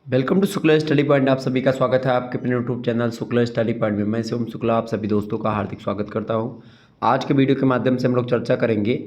Welcome to Shukla study point. आप सभी का स्वागत है आपके अपने YouTube channel Shukla study point में। मैं शिवम शुक्ला आप सभी दोस्तों का हार्दिक स्वागत करता हूं। आज के वीडियो के माध्यम से हम लोग चर्चा करेंगे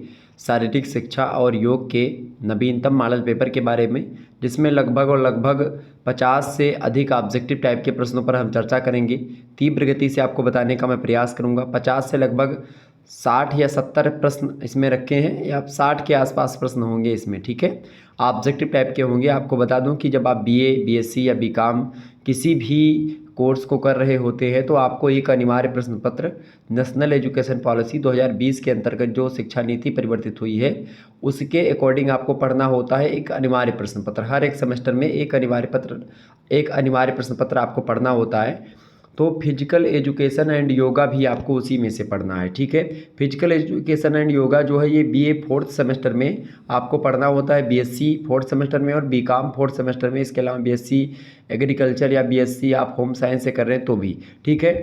शारीरिक शिक्षा और योग के नवीनतम मॉडल पेपर के बारे में, जिसमें लगभग 50 से अधिक ऑब्जेक्टिव टाइप के प्रश्नों पर हम चर्चा करेंगे। तीव्र गति से आपको बताने का मैं प्रयास करूँगा। 50 से लगभग 60 या 70 प्रश्न इसमें रखे हैं, या 60 के आसपास प्रश्न होंगे इसमें। ठीक है, ऑब्जेक्टिव टाइप के होंगे। आपको बता दूं कि जब आप बीए, बीएससी या बीकॉम किसी भी कोर्स को कर रहे होते हैं तो आपको एक अनिवार्य प्रश्न पत्र नेशनल एजुकेशन पॉलिसी 2020 के अंतर्गत जो शिक्षा नीति परिवर्तित हुई है उसके अकॉर्डिंग आपको पढ़ना होता है। एक अनिवार्य प्रश्न पत्र हर एक सेमेस्टर में एक अनिवार्य प्रश्न पत्र आपको पढ़ना होता है। तो फिजिकल एजुकेशन एंड योगा भी आपको उसी में से पढ़ना है। ठीक है, फिजिकल एजुकेशन एंड योगा जो है ये बीए 4th सेमेस्टर में आपको पढ़ना होता है, बीएससी 4th सेमेस्टर में और बीकॉम 4th सेमेस्टर में। इसके अलावा बीएससी एग्रीकल्चर या बीएससी आप होम साइंस से कर रहे हैं तो भी। ठीक है,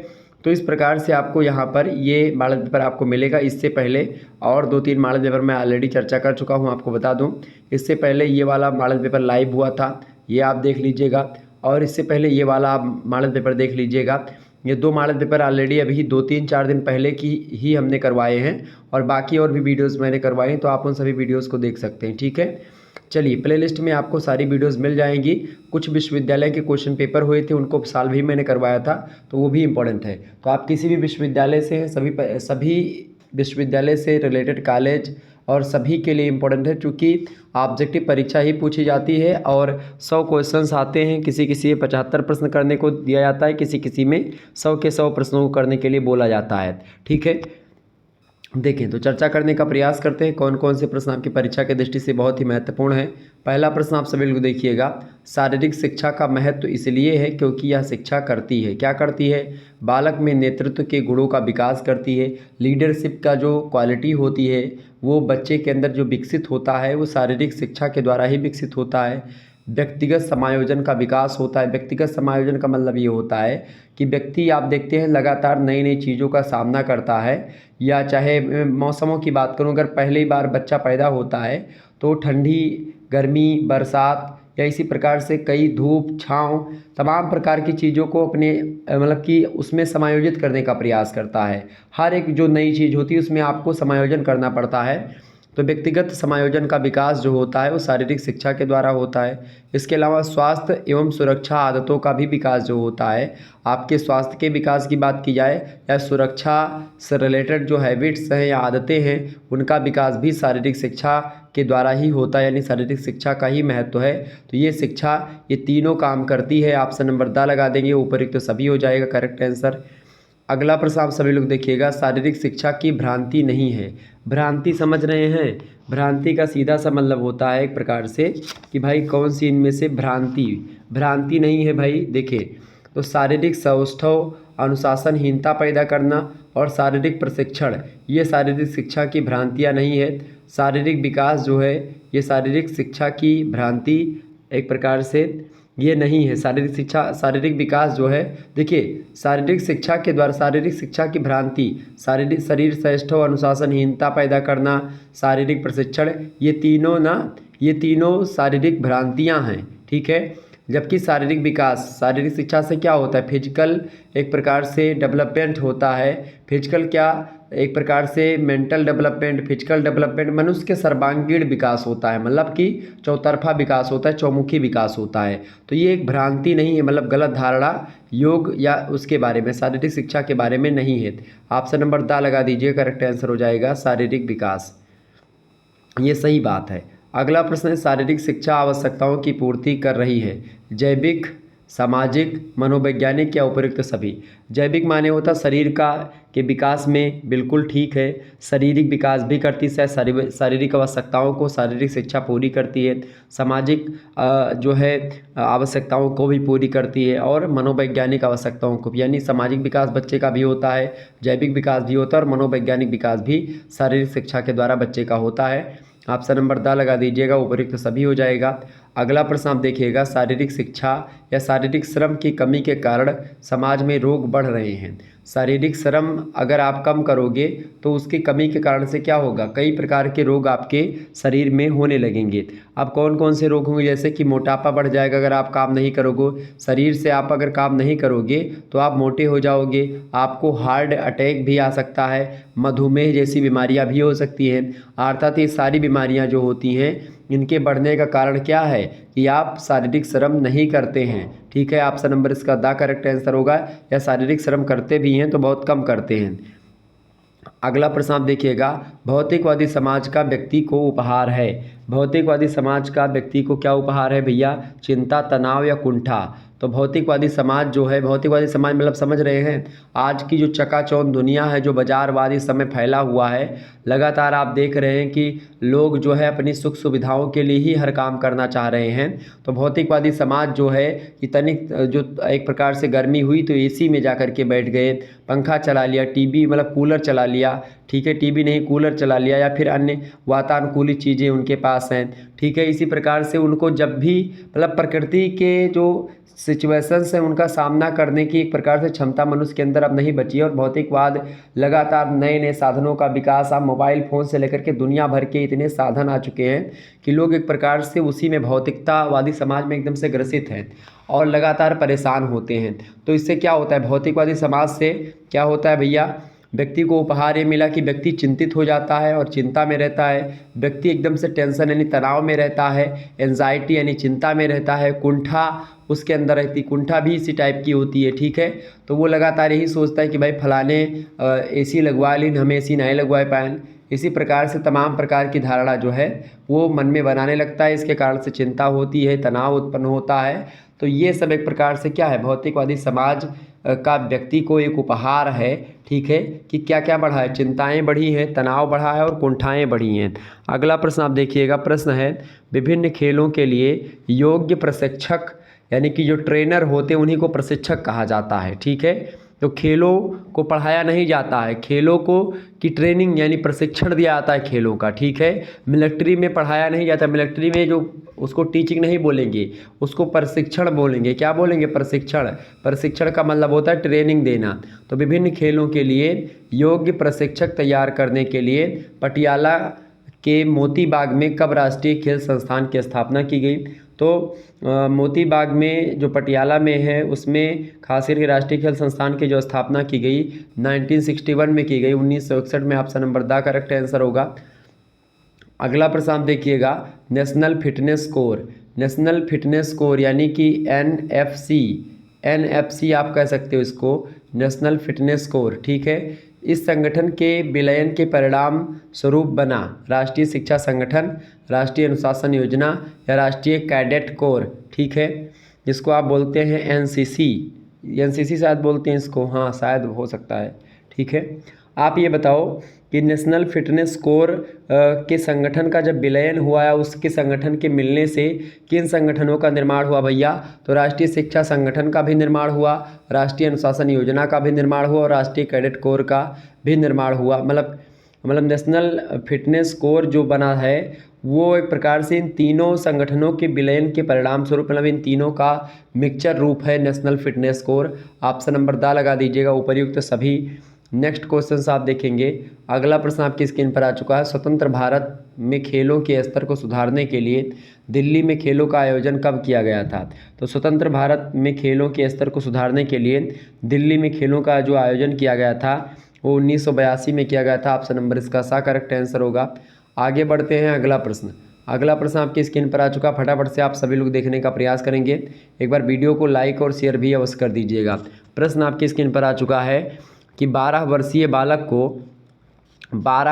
तो इस प्रकार से आपको यहाँ पर ये मॉडल पेपर आपको मिलेगा। इससे पहले और 2-3 मॉडल पेपर मैं ऑलरेडी चर्चा कर चुका हूँ, आपको बता दूँ। इससे पहले ये वाला मॉडल पेपर लाइव हुआ था, ये आप देख लीजिएगा, और इससे पहले ये वाला आप मॉडल पेपर देख लीजिएगा। ये 2 मॉडल पेपर ऑलरेडी अभी 2-3-4 दिन पहले की ही हमने करवाए हैं, और बाकी और भी वीडियोस मैंने करवाए हैं, तो आप उन सभी वीडियोस को देख सकते हैं। ठीक है, चलिए प्लेलिस्ट में आपको सारी वीडियोस मिल जाएंगी। कुछ विश्वविद्यालय के क्वेश्चन पेपर हुए थे, उनको साल भी मैंने करवाया था, तो वो भी इम्पोर्टेंट है। तो आप किसी भी विश्वविद्यालय से सभी विश्वविद्यालय से रिलेटेड कॉलेज और सभी के लिए इम्पोर्टेंट है, क्योंकि ऑब्जेक्टिव परीक्षा ही पूछी जाती है और 100 क्वेश्चंस आते हैं। किसी किसी में 75 प्रश्न करने को दिया जाता है, किसी किसी में 100 के 100 प्रश्नों को करने के लिए बोला जाता है। ठीक है, देखें तो चर्चा करने का प्रयास करते हैं कौन कौन से प्रश्न आपकी परीक्षा की दृष्टि से बहुत ही महत्वपूर्ण है। पहला प्रश्न आप सभी लोग देखिएगा। शारीरिक शिक्षा का महत्व इसलिए है क्योंकि यह शिक्षा करती है, क्या करती है? बालक में नेतृत्व के गुणों का विकास करती है। लीडरशिप का जो क्वालिटी होती है वो बच्चे के अंदर जो विकसित होता है वो शारीरिक शिक्षा के द्वारा ही विकसित होता है। व्यक्तिगत समायोजन का विकास होता है। व्यक्तिगत समायोजन का मतलब ये होता है कि व्यक्ति, आप देखते हैं, लगातार नई नई चीज़ों का सामना करता है। या चाहे मौसमों की बात करूं, अगर पहली बार बच्चा पैदा होता है तो ठंडी, गर्मी, बरसात या इसी प्रकार से कई धूप, छाँव, तमाम प्रकार की चीज़ों को अपने मतलब कि उसमें समायोजित करने का प्रयास करता है। हर एक जो नई चीज़ होती है उसमें आपको समायोजन करना पड़ता है। तो व्यक्तिगत समायोजन का विकास जो होता है वो शारीरिक शिक्षा के द्वारा होता है। इसके अलावा स्वास्थ्य एवं सुरक्षा आदतों का भी विकास जो होता है, आपके स्वास्थ्य के विकास की बात की जाए या सुरक्षा से रिलेटेड जो हैबिट्स हैं या आदतें हैं उनका विकास भी शारीरिक शिक्षा के द्वारा ही होता है, यानी शारीरिक शिक्षा का ही महत्व है। तो ये शिक्षा, ये तीनों काम करती है। ऑप्शन नंबर द लगा देंगे, ऊपरी तो सभी हो जाएगा करेक्ट आंसर। अगला प्रश्न आप सभी लोग देखिएगा। शारीरिक शिक्षा की भ्रांति नहीं है। भ्रांति समझ रहे हैं? भ्रांति का सीधा सा मतलब होता है एक प्रकार से कि भाई कौन सी इनमें से भ्रांति नहीं है भाई। देखिए, तो शारीरिक सौष्ठव, अनुशासनहीनता पैदा करना और शारीरिक प्रशिक्षण, ये शारीरिक शिक्षा की भ्रांतियाँ नहीं है। शारीरिक विकास जो है ये शारीरिक शिक्षा की भ्रांति एक प्रकार से ये नहीं है। शारीरिक विकास जो है, देखिए, शारीरिक शिक्षा के द्वारा शारीरिक शिक्षा की भ्रांति, शरीर सौष्ठव, अनुशासनहीनता पैदा करना, शारीरिक प्रशिक्षण, ये तीनों शारीरिक भ्रांतियां हैं। ठीक है, जबकि शारीरिक विकास, शारीरिक शिक्षा से क्या होता है? फिजिकल एक प्रकार से डेवलपमेंट होता है। फिजिकल क्या? एक प्रकार से मेंटल डेवलपमेंट, फिजिकल डेवलपमेंट, मनुष्य के सर्वांगीण विकास होता है, मतलब कि चौतरफा विकास होता है, चौमुखी विकास होता है। तो ये एक भ्रांति नहीं है, मतलब गलत धारणा योग या उसके बारे में, शारीरिक शिक्षा के बारे में नहीं है। ऑप्शन नंबर द लगा दीजिए, करेक्ट आंसर हो जाएगा शारीरिक विकास। ये सही बात है। अगला प्रश्न है, शारीरिक शिक्षा आवश्यकताओं की पूर्ति कर रही है। जैविक, सामाजिक, मनोवैज्ञानिक या उपयुक्त सभी। जैविक माने होता शरीर का के विकास में बिल्कुल ठीक है। शारीरिक विकास भी करती है, शारीरिक आवश्यकताओं को शारीरिक शिक्षा पूरी करती है। सामाजिक जो है आवश्यकताओं को भी पूरी करती है, और मनोवैज्ञानिक आवश्यकताओं को भी, यानी सामाजिक विकास बच्चे का भी होता है, जैविक विकास भी होता है, और मनोवैज्ञानिक विकास भी शारीरिक शिक्षा के द्वारा बच्चे का होता है। ऑप्शन नंबर द लगा दीजिएगा, उपयुक्त सभी हो जाएगा। अगला प्रश्न आप देखिएगा, शारीरिक शिक्षा या शारीरिक श्रम की कमी के कारण समाज में रोग बढ़ रहे हैं। शारीरिक श्रम अगर आप कम करोगे तो उसकी कमी के कारण से क्या होगा, कई प्रकार के रोग आपके शरीर में होने लगेंगे। अब कौन कौन से रोग होंगे, जैसे कि मोटापा बढ़ जाएगा अगर आप काम नहीं करोगे, शरीर से आप अगर काम नहीं करोगे तो आप मोटे हो जाओगे, आपको हार्ट अटैक भी आ सकता है, मधुमेह जैसी बीमारियां भी हो सकती हैं। अर्थात ये सारी बीमारियां जो होती हैं इनके बढ़ने का कारण क्या है कि आप शारीरिक श्रम नहीं करते हैं। ठीक है, ऑप्शन नंबर इसका द करेक्ट आंसर होगा, या शारीरिक श्रम करते भी हैं तो बहुत कम करते हैं। अगला प्रश्न आप देखिएगा, भौतिकवादी समाज का व्यक्ति को उपहार है। भौतिकवादी समाज का व्यक्ति को क्या उपहार है भैया, चिंता, तनाव या कुंठा। तो भौतिकवादी समाज जो है, भौतिकवादी समाज मतलब समझ रहे हैं, आज की जो चकाचौंध दुनिया है, जो बाजारवाद इस समय फैला हुआ है, लगातार आप देख रहे हैं कि लोग जो है अपनी सुख सुविधाओं के लिए ही हर काम करना चाह रहे हैं। तो भौतिकवादी समाज जो है इतनी जो एक प्रकार से गर्मी हुई तो एसी में जा कर के बैठ गए, पंखा चला लिया, टीवी मतलब कूलर चला लिया, ठीक है, टीवी नहीं कूलर चला लिया, या फिर अन्य वातानुकूलित चीज़ें उनके पास हैं। ठीक है, इसी प्रकार से उनको जब भी मतलब प्रकृति के जो सिचुएशंस हैं उनका सामना करने की एक प्रकार से क्षमता मनुष्य के अंदर अब नहीं बची है। और भौतिकवाद लगातार नए नए साधनों का विकास, आप मोबाइल फ़ोन से लेकर के दुनिया भर के इतने साधन आ चुके हैं कि लोग एक प्रकार से उसी में भौतिकतावादी समाज में एकदम से ग्रसित हैं और लगातार परेशान होते हैं। तो इससे क्या होता है, भौतिकवादी समाज से क्या होता है भैया, व्यक्ति को उपहार ये मिला कि व्यक्ति चिंतित हो जाता है और चिंता में रहता है, व्यक्ति एकदम से टेंशन यानी तनाव में रहता है, एंजाइटी यानी चिंता में रहता है, कुंठा उसके अंदर रहती, कुंठा भी इसी टाइप की होती है। ठीक है, तो वो लगातार यही सोचता है कि भाई फलाने एसी लगवा ली, हमें एसी नहीं लगवा पाएँ। इसी प्रकार से तमाम प्रकार की धारणा जो है वो मन में बनाने लगता है, इसके कारण से चिंता होती है, तनाव उत्पन्न होता है। तो ये सब एक प्रकार से क्या है, भौतिकवादी समाज का व्यक्ति को एक उपहार है। ठीक है, कि क्या क्या बढ़ा है, चिंताएं बढ़ी हैं, तनाव बढ़ा है और कुंठाएं बढ़ी हैं। अगला प्रश्न आप देखिएगा, प्रश्न है, विभिन्न खेलों के लिए योग्य प्रशिक्षक यानी कि जो ट्रेनर होते हैं उन्हीं को प्रशिक्षक कहा जाता है। ठीक है, तो खेलों को पढ़ाया नहीं जाता है, खेलों को की ट्रेनिंग यानी प्रशिक्षण दिया जाता है खेलों का। ठीक है, मिलिट्री में पढ़ाया नहीं जाता, मिलिट्री में जो उसको टीचिंग नहीं बोलेंगे, उसको प्रशिक्षण बोलेंगे। क्या बोलेंगे, प्रशिक्षण। प्रशिक्षण का मतलब होता है ट्रेनिंग देना। तो विभिन्न खेलों के लिए योग्य प्रशिक्षक तैयार करने के लिए पटियाला के मोती बाग में कब राष्ट्रीय खेल संस्थान की स्थापना की गई। तो मोती बाग में जो पटियाला में है उसमें खास करके राष्ट्रीय खेल संस्थान की जो स्थापना की गई 1961 में की गई, 1961 में option number the correct answer होगा। अगला प्रश्न आप देखिएगा, national fitness core. National fitness core यानी कि एनएफसी आप कह सकते हो इसको, नेशनल फिटनेस कोर। ठीक है, इस संगठन के विलयन के परिणाम स्वरूप बना राष्ट्रीय शिक्षा संगठन, राष्ट्रीय अनुशासन योजना या राष्ट्रीय कैडेट कोर। ठीक है, जिसको आप बोलते हैं एनसीसी शायद बोलते हैं इसको, हाँ शायद हो सकता है। ठीक है, आप ये बताओ कि नेशनल फिटनेस कोर के संगठन का जब विलयन हुआ है, उसके संगठन के मिलने से किन संगठनों का निर्माण हुआ भैया, तो राष्ट्रीय शिक्षा संगठन का भी निर्माण हुआ, राष्ट्रीय अनुशासन योजना का भी निर्माण हुआ और राष्ट्रीय कैडेट कोर का भी निर्माण हुआ। मतलब नेशनल फिटनेस कोर जो बना है वो एक प्रकार से इन तीनों संगठनों के विलयन के परिणाम स्वरूप, मतलब इन तीनों का मिक्सचर रूप है national fitness core. Option number the लगा दीजिएगा उपर्युक्त सभी। नेक्स्ट क्वेश्चन आप देखेंगे, अगला प्रश्न आपकी स्क्रीन पर आ चुका है, स्वतंत्र भारत में खेलों के स्तर को सुधारने के लिए दिल्ली में खेलों का आयोजन कब किया गया था। तो स्वतंत्र भारत में खेलों के स्तर को सुधारने के लिए दिल्ली में खेलों का जो आयोजन किया गया था वो 1982 में किया गया था। ऑप्शन नंबर इसका सा करेक्ट आंसर होगा। आगे बढ़ते हैं, अगला प्रश्न आपकी स्क्रीन पर आ चुका, फटाफट से आप सभी लोग देखने का प्रयास करेंगे। एक बार वीडियो को लाइक और शेयर भी अवश्य कर दीजिएगा। प्रश्न आपकी स्क्रीन पर आ चुका है कि 12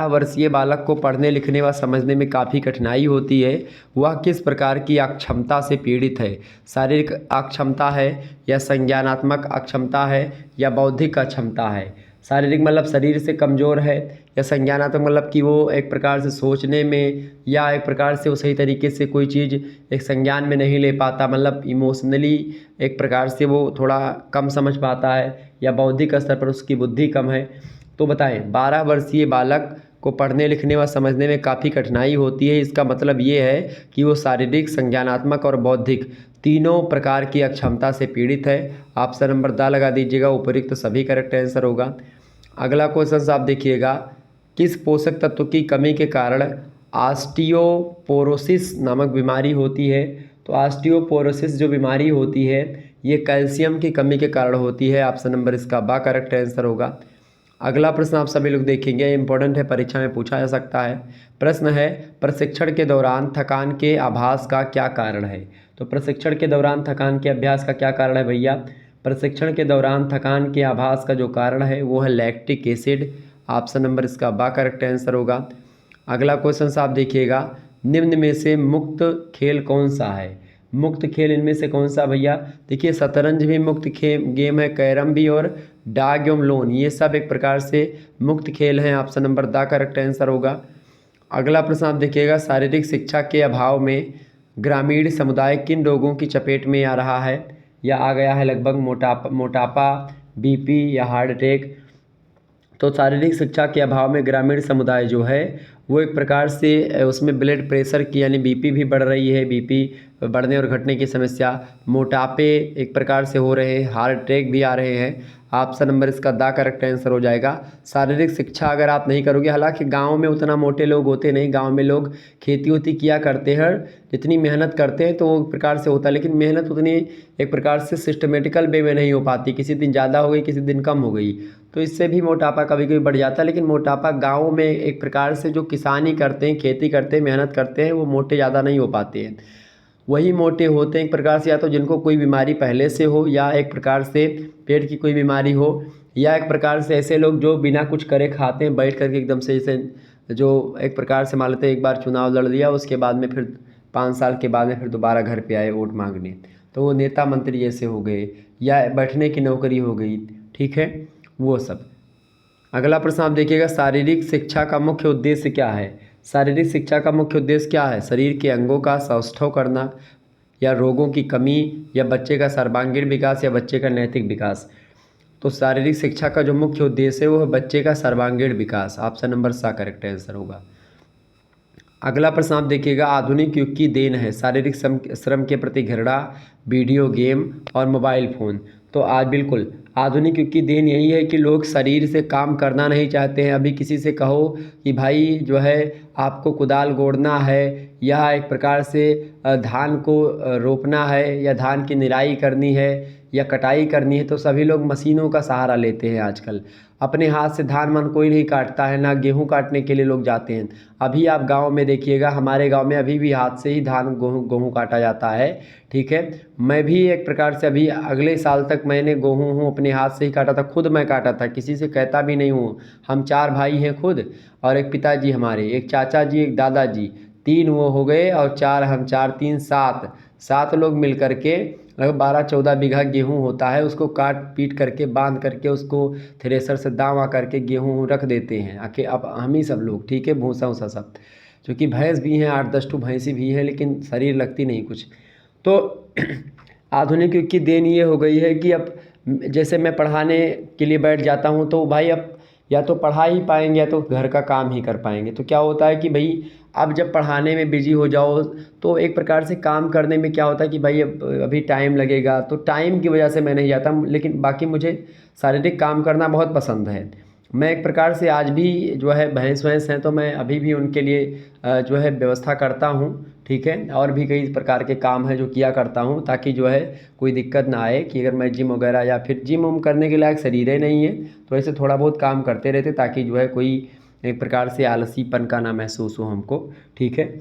वर्षीय बालक को पढ़ने लिखने व समझने में काफ़ी कठिनाई होती है, वह किस प्रकार की अक्षमता से पीड़ित है। शारीरिक अक्षमता है या संज्ञानात्मक अक्षमता है या बौद्धिक अक्षमता है। शारीरिक मतलब शरीर से कमज़ोर है, या संज्ञानात्मक मतलब कि वो एक प्रकार से सोचने में या एक प्रकार से वो सही तरीके से कोई चीज़ एक संज्ञान में नहीं ले पाता, मतलब इमोशनली एक प्रकार से वो थोड़ा कम समझ पाता है, या बौद्धिक स्तर पर उसकी बुद्धि कम है। तो बताएं 12 वर्षीय बालक को पढ़ने लिखने व समझने में काफ़ी कठिनाई होती है। इसका मतलब ये है कि वो शारीरिक, संज्ञानात्मक और बौद्धिक तीनों प्रकार की अक्षमता से पीड़ित है। ऑप्शन नंबर द लगा दीजिएगा, उपर्युक्त सभी करेक्ट आंसर होगा। अगला क्वेश्चन आप देखिएगा, किस पोषक तत्व की कमी के कारण ऑस्टियोपोरोसिस नामक बीमारी होती है? तो ऑस्टियोपोरोसिस जो बीमारी होती है ये कैल्शियम की कमी के कारण होती है। ऑप्शन नंबर इसका बा करेक्ट आंसर होगा। अगला प्रश्न आप सभी लोग देखेंगे, इंपॉर्टेंट है, परीक्षा में पूछा जा सकता है। प्रश्न है, प्रशिक्षण के दौरान थकान के आभास का क्या कारण है? तो प्रशिक्षण के दौरान थकान के अभ्यास का क्या कारण है भैया? प्रशिक्षण के दौरान थकान के आभास का जो कारण है वो है लैक्टिक एसिड। ऑप्शन नंबर इसका बा करेक्ट आंसर होगा। अगला क्वेश्चन आप देखिएगा, निम्न में से मुक्त खेल कौन सा है? मुक्त खेल इनमें से कौन सा भैया? देखिए, शतरंज भी मुक्त गेम है, कैरम भी, और डाग एवं लोन, ये सब एक प्रकार से मुक्त खेल हैं। Option number the correct answer होगा। अगला प्रश्न आप देखिएगा, शारीरिक शिक्षा के अभाव में ग्रामीण समुदाय किन रोगों की चपेट में आ रहा है या आ गया है? लगभग मोटापा, बीपी या हार्ट अटैक। तो शारीरिक शिक्षा के अभाव में ग्रामीण समुदाय जो है वो एक प्रकार से उसमें ब्लड प्रेशर की यानी बीपी भी बढ़ रही है, बीपी बढ़ने और घटने की समस्या, मोटापे एक प्रकार से हो रहे हैं, हार्ट अटैक भी आ रहे हैं। ऑप्शन नंबर इसका द करेक्ट आंसर हो जाएगा। शारीरिक शिक्षा अगर आप नहीं करोगे, हालांकि गांव में उतना मोटे लोग होते नहीं, गांव में लोग खेती वोती किया करते हैं, जितनी मेहनत करते हैं तो वो एक प्रकार से होता है, लेकिन मेहनत उतनी एक प्रकार से सिस्टमेटिकल वे में नहीं हो पाती, किसी दिन ज़्यादा हो गई, किसी दिन कम हो गई, तो इससे भी मोटापा कभी कभी बढ़ जाता है। लेकिन मोटापा गाँव में एक प्रकार से जो किसानी करते हैं, खेती करते हैं, मेहनत करते हैं, वो मोटे ज़्यादा नहीं हो पाते हैं। वही मोटे होते हैं एक प्रकार से या तो जिनको कोई बीमारी पहले से हो, या एक प्रकार से पेट की कोई बीमारी हो, या एक प्रकार से ऐसे लोग जो बिना कुछ करे खाते हैं बैठ करके एकदम से, जैसे जो एक प्रकार से मान लेते हैं एक बार चुनाव लड़ लिया, उसके बाद में फिर 5 साल के बाद में फिर दोबारा घर पे आए वोट मांगने, तो वो नेता मंत्री जैसे हो गए, या बैठने की नौकरी हो गई, ठीक है, वो सब। अगला प्रश्न आप देखिएगा, शारीरिक शिक्षा का मुख्य उद्देश्य क्या है? शारीरिक शिक्षा का मुख्य उद्देश्य क्या है? शरीर के अंगों का सौष्ठव करना, या रोगों की कमी, या बच्चे का सर्वांगीण विकास, या बच्चे का नैतिक विकास। तो शारीरिक शिक्षा का जो मुख्य उद्देश्य है वो है बच्चे का सर्वांगीण विकास। ऑप्शन नंबर सा करेक्ट आंसर होगा। अगला प्रश्न आप देखिएगा, आधुनिक युग की देन है शारीरिक श्रम के प्रति घृणा, वीडियो गेम और मोबाइल फ़ोन। तो आज बिल्कुल आधुनिक युग की देन यही है कि लोग शरीर से काम करना नहीं चाहते हैं। अभी किसी से कहो कि भाई जो है आपको कुदाल गोड़ना है, या एक प्रकार से धान को रोपना है, या धान की निराई करनी है, या कटाई करनी है, तो सभी लोग मशीनों का सहारा लेते हैं आजकल। अपने हाथ से धान मन कोई नहीं काटता है, ना गेहूं काटने के लिए लोग जाते हैं। अभी आप गांव में देखिएगा, हमारे गांव में अभी भी हाथ से ही धान गेहूं काटा जाता है, ठीक है। मैं भी एक प्रकार से अभी अगले साल तक मैंने गेहूं अपने हाथ से ही काटा था, खुद मैं काटा था, किसी से कहता भी नहीं हूँ। हम 4 भाई हैं खुद, और एक पिताजी हमारे, एक चाचा जी, एक दादाजी, 3 वो हो गए, और 4 हम, 4 3 7 लोग मिल करके लगभग 12-14 बीघा गेहूं होता है, उसको काट पीट करके बांध करके उसको थ्रेसर से दावा करके गेहूं रख देते हैं आके। अब हम ही सब लोग, ठीक है, भूसा वूसा सब, क्योंकि भैंस भी हैं, 8-10 ठो भैंसी भी हैं, लेकिन शरीर लगती नहीं कुछ। तो आधुनिक युग की देन ये हो गई है कि अब जैसे मैं पढ़ाने के लिए बैठ जाता हूँ तो भाई अब या तो पढ़ा ही पाएंगे या तो घर का काम ही कर पाएंगे। तो क्या होता है कि भाई अब जब पढ़ाने में बिजी हो जाओ तो एक प्रकार से काम करने में क्या होता है कि भाई अभी टाइम लगेगा, तो टाइम की वजह से मैं नहीं जाता। लेकिन बाकी मुझे शारीरिक काम करना बहुत पसंद है। मैं एक प्रकार से आज भी जो है भैंस वैंस हैं तो मैं अभी भी उनके लिए जो है व्यवस्था करता हूँ, ठीक है। और भी कई प्रकार के काम हैं जो किया करता हूँ, ताकि जो है कोई दिक्कत ना आए कि अगर मैं जिम वगैरह या फिर जिम उम करने के लायक शरीर ही नहीं है तो ऐसे थोड़ा बहुत काम करते रहते, ताकि जो है कोई एक प्रकार से आलसीपन का ना महसूस हो हमको, ठीक है।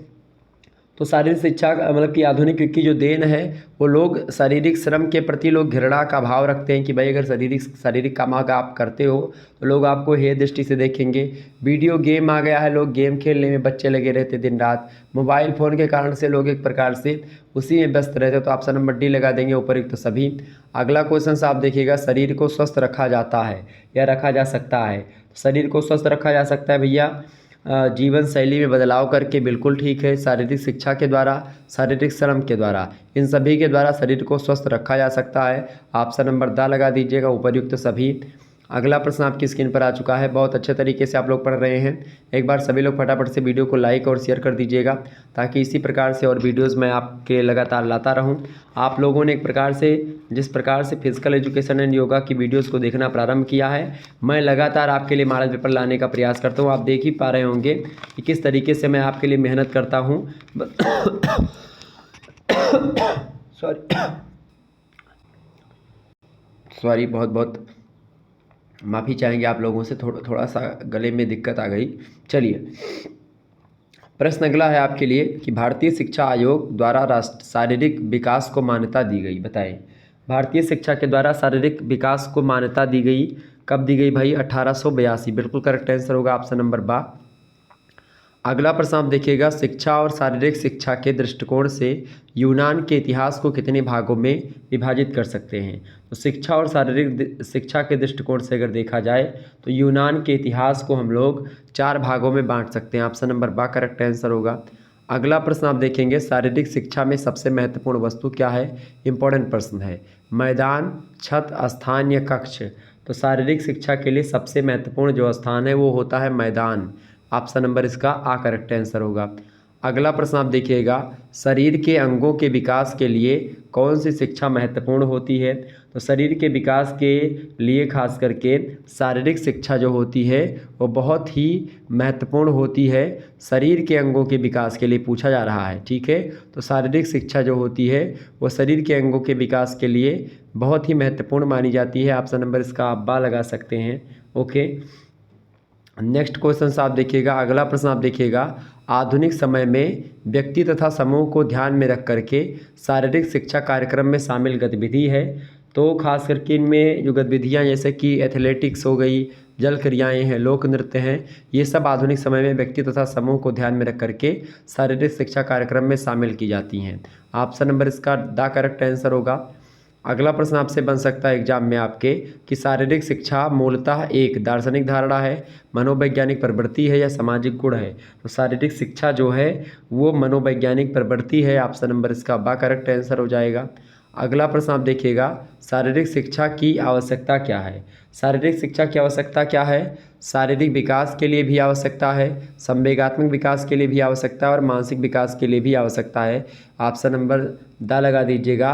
तो शारीरिक शिक्षा मतलब कि आधुनिक युग की जो देन है वो लोग शारीरिक श्रम के प्रति लोग घृणा का भाव रखते हैं कि भाई अगर शारीरिक काम अगर आप करते हो तो लोग आपको हेय दृष्टि से देखेंगे। वीडियो गेम आ गया है, लोग गेम खेलने में बच्चे लगे रहते दिन रात। मोबाइल फ़ोन के कारण से लोग एक प्रकार से उसी में व्यस्त रहते, तो ऑप्शन नंबर डी लगा देंगे, उपयुक्त तो सभी। अगला क्वेश्चन आप देखिएगा, शरीर को स्वस्थ रखा जाता है या रखा जा सकता है? शरीर को स्वस्थ रखा जा सकता है भैया जीवन शैली में बदलाव करके, बिल्कुल ठीक है। शारीरिक शिक्षा के द्वारा, शारीरिक श्रम के द्वारा, इन सभी के द्वारा शरीर को स्वस्थ रखा जा सकता है। ऑप्शन नंबर द लगा दीजिएगा, उपयुक्त सभी। अगला प्रश्न आपकी स्क्रीन पर आ चुका है। बहुत अच्छे तरीके से आप लोग पढ़ रहे हैं। एक बार सभी लोग फटाफट से वीडियो को लाइक और शेयर कर दीजिएगा, ताकि इसी प्रकार से और वीडियोस मैं आपके लगातार लाता रहूं। आप लोगों ने एक प्रकार से जिस प्रकार से फिजिकल एजुकेशन एंड योगा की वीडियोस को देखना प्रारंभ किया है, मैं लगातार आपके लिए मॉडल पेपर लाने का प्रयास करता हूँ। आप देख ही पा रहे होंगे कि किस तरीके से मैं आपके लिए मेहनत करता हूँ। सॉरी, बहुत बहुत माफ़ी चाहेंगे आप लोगों से, थोड़ा सा गले में दिक्कत आ गई। चलिए, प्रश्न अगला है आपके लिए कि भारतीय शिक्षा आयोग द्वारा राष्ट्र शारीरिक विकास को मान्यता दी गई, बताएं। भारतीय शिक्षा के द्वारा शारीरिक विकास को मान्यता दी गई, कब दी गई भाई? 1882। बिल्कुल करेक्ट आंसर होगा ऑप्शन नंबर बा। अगला प्रश्न आप देखिएगा, शिक्षा और शारीरिक शिक्षा के दृष्टिकोण से यूनान के इतिहास को कितने भागों में विभाजित कर सकते हैं? तो शिक्षा और शारीरिक शिक्षा के दृष्टिकोण से अगर देखा जाए तो यूनान के इतिहास को हम लोग 4 भागों में बांट सकते हैं। ऑप्शन नंबर बा करेक्ट आंसर होगा। अगला प्रश्न आप देखेंगे, शारीरिक शिक्षा में सबसे महत्वपूर्ण वस्तु क्या है? इंपॉर्टेंट प्रश्न है। मैदान, छत, स्थान या कक्ष? तो शारीरिक शिक्षा के लिए सबसे महत्वपूर्ण जो स्थान है वो होता है मैदान। ऑप्शन नंबर इसका आ करेक्ट आंसर होगा। अगला प्रश्न आप देखिएगा, शरीर के अंगों के विकास के लिए कौन सी शिक्षा महत्वपूर्ण होती है? तो शरीर के विकास के लिए खास करके शारीरिक शिक्षा जो होती है वो बहुत ही महत्वपूर्ण होती है। शरीर के अंगों के विकास के लिए पूछा जा रहा है, ठीक है। तो शारीरिक शिक्षा जो होती है वो शरीर के अंगों के विकास के लिए बहुत ही महत्वपूर्ण मानी जाती है। ऑप्शन नंबर इसका आप बा लगा सकते हैं। ओके, नेक्स्ट क्वेश्चन आप देखिएगा। अगला प्रश्न आप देखिएगा, आधुनिक समय में व्यक्ति तथा समूह को ध्यान में रख करके शारीरिक शिक्षा कार्यक्रम में शामिल गतिविधि है। तो खास करके इनमें जो गतिविधियाँ जैसे कि एथलेटिक्स हो गई, जल क्रियाएँ हैं, लोक नृत्य हैं, ये सब आधुनिक समय में व्यक्ति तथा समूह को ध्यान में रख करके शारीरिक शिक्षा कार्यक्रम में शामिल की जाती हैं। ऑप्शन नंबर इसका द करेक्ट आंसर होगा। अगला प्रश्न आपसे बन सकता है एग्जाम में आपके कि शारीरिक शिक्षा मूलतः एक दार्शनिक धारणा है, मनोवैज्ञानिक प्रवृत्ति है या सामाजिक गुण है? तो शारीरिक शिक्षा जो है वो मनोवैज्ञानिक प्रवृत्ति है। ऑप्शन नंबर इसका बा करेक्ट आंसर हो जाएगा। अगला प्रश्न आप देखिएगा, शारीरिक शिक्षा की आवश्यकता क्या है? शारीरिक शिक्षा की आवश्यकता क्या है? शारीरिक विकास के लिए भी आवश्यकता है, संवेगात्मक विकास के लिए भी आवश्यकता है और मानसिक विकास के लिए भी आवश्यकता है। ऑप्शन नंबर द लगा दीजिएगा